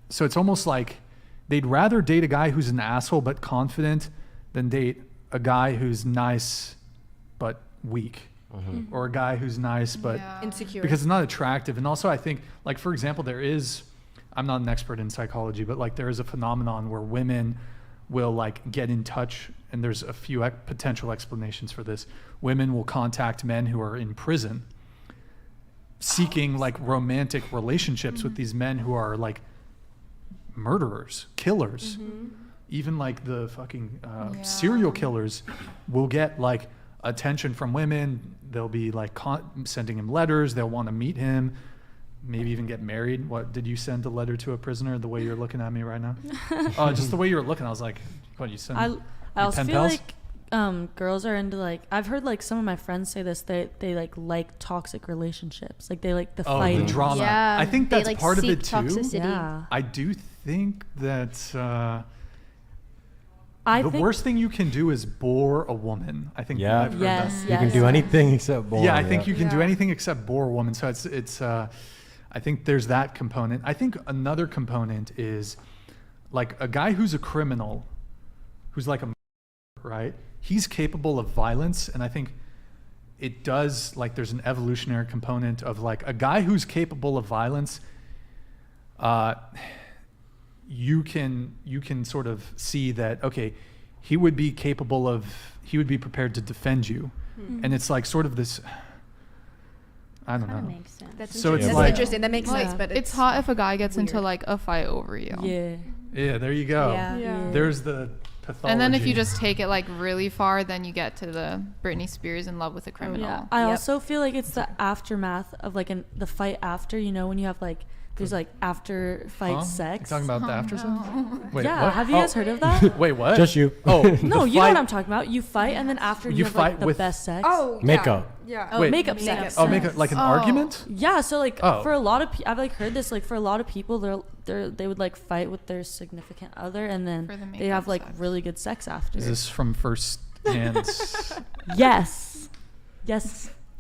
so it's almost like they'd rather date a guy who's an asshole but confident than date a guy who's nice but weak, or a guy who's nice but insecure, because it's not attractive. And also I think, like, for example, I'm not an expert in psychology, but like there is a phenomenon where women will like get in touch, and there's a few potential explanations for this. Women will contact men who are in prison seeking like romantic relationships with these men who are like murderers, killers. Even like the fucking serial killers will get like attention from women. They'll be like sending him letters. They'll want to meet him, maybe even get married. What, did you send a letter to a prisoner the way you're looking at me right now? Just the way you were looking, I was like, what, you send I also feel pals? like girls are into like, I've heard like some of my friends say this, they like toxic relationships, like they like the fighting, the drama. Yeah, I think that's like part of it too. toxicity. Yeah. I do think that I the think worst thing you can do is bore a woman. I think Yeah. I've heard Yes, that. You can do anything except bore. Yeah, I think you can do anything except bore a woman. So it's I think there's that component. I think another component is like a guy who's a criminal, who's like a right? He's capable of violence, and I think it does, like, there's an evolutionary component of like a guy who's capable of violence. You can sort of see that, okay, he would be prepared to defend you. And it's like sort of this, I don't know. Makes sense. That's So it's interesting. like- Interesting. That makes sense, but It's hot if a guy gets into weird. like a fight over you. Yeah, there you go. Yeah. There's the pathology. And then if you just take it like really far, then you get to the Britney Spears in love with a criminal. Yeah, I also feel like it's the aftermath of like the fight after, you know, when you have like, there's like after fight sex. You talking about the after sex? Wait, Yeah, what? have you guys heard of that? Wait, what? Just you. Oh, No, the you know fight- what I'm talking about. You fight and then after you have fight like the with- best sex. Oh, Makeup. Yeah. Oh, Wait, makeup sex. Oh, make it like an argument? Yeah, so like Oh. for a lot of I've like heard this, like for a lot of people they would like fight with their significant other and For the then they makeup have like sex. really good sex after. Is this from first hand Yes.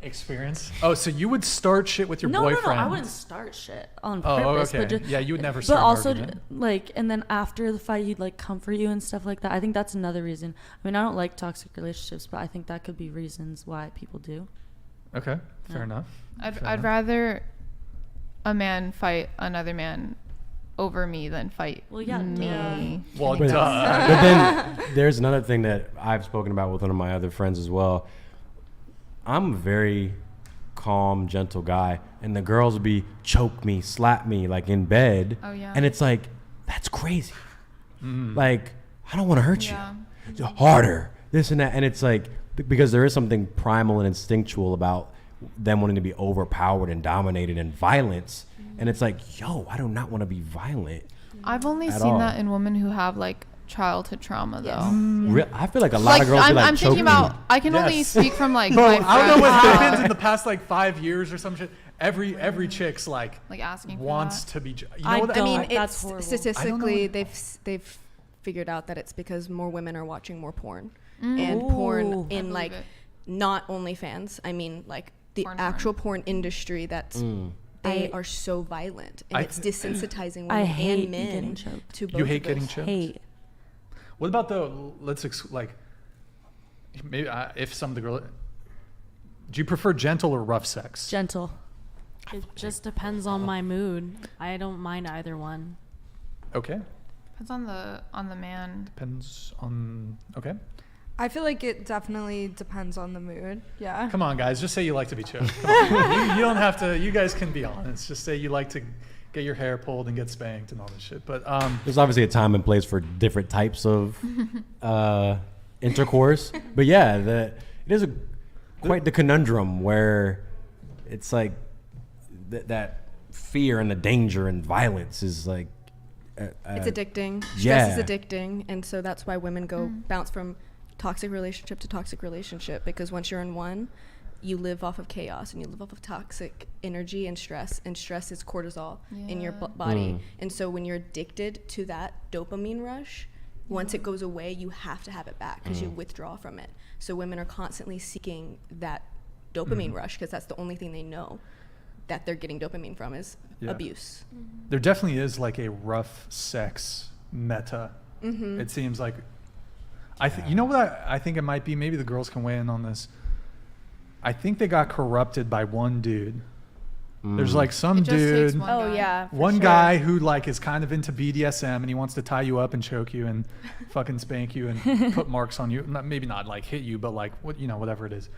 experience? Oh, so you would start shit with your No, boyfriend? I wouldn't start shit on Oh, purpose. okay. But just, Yeah, you would never but start an also argument. like, and then after the fight, he'd like comfort you and stuff like that. I think that's another reason. I mean, I don't like toxic relationships, but I think that could be reasons why people do. Okay, fair enough. I'd rather a man fight another man over me than fight Well, yeah, me. Well, But, duh. but then there's another thing that I've spoken about with one of my other friends as well. I'm a very calm, gentle guy, and the girls will be choke me, slap me like in bed. Oh, yeah. And it's like, that's crazy. Like, I don't want to hurt Yeah. you. Harder, this and that. And it's like, because there is something primal and instinctual about them wanting to be overpowered and dominated and violence. And it's like, yo, I do not want to be violent. I've only At seen all. that in women who have like childhood trauma though. I feel like a lot of girls be like I'm thinking choking. about. I can only Yes. speak from like Bro, my I don't know what friends. happens in the past like 5 years or some shit. Every chick's like Like asking for wants that. to be. You know I what I don't. mean, That's it's horrible. statistically I don't know they've figured out that it's because more women are watching more porn, Mm. and Ooh. porn I in believe like it. not OnlyFans. I mean, like the Porn. actual porn industry. That's they are so violent, and I it's desensitizing I women hate and men getting choked. to both. You hate of getting those. choked? Hate. What about the like maybe if some of the girl. Do you prefer gentle or rough sex? Gentle. It just depends on my mood. I don't mind either one. Okay, Depends on the man. depends on. Okay, I feel like it definitely depends on the mood. Yeah. come on, guys, just say you like to be choked. Come on. you don't have to. You guys can be honest. Just say you like to get your hair pulled and get spanked and all this shit. But There's obviously a time and place for different types of intercourse. But yeah, it is quite the conundrum where it's like that fear and the danger and violence is like It's addicting. Stress yeah. is addicting, and so that's why women go bounce from toxic relationship to toxic relationship, because once you're in one, you live off of chaos and you live off of toxic energy and stress is cortisol in your body. And so when you're addicted to that dopamine rush, once it goes away, you have to have it back because you withdraw from it. So women are constantly seeking that dopamine rush because that's the only thing they know. that they're getting dopamine from is Yeah. abuse. There definitely is like a rough sex meta. Mm-hmm. It seems like you know what I think it might be. Maybe the girls can weigh in on this. I think they got corrupted by one dude. There's like some It just takes dude, one Oh guy. yeah, for one sure. guy who like is kind of into BDSM and he wants to tie you up and choke you and fucking spank you and put marks on you. Maybe not like hit you, but like what whatever it is,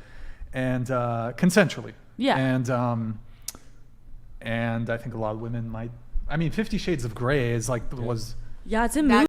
and consensually. Yeah. And I think a lot of women might. I mean, 50 Shades of Grey is like was Yeah, it's a That movie.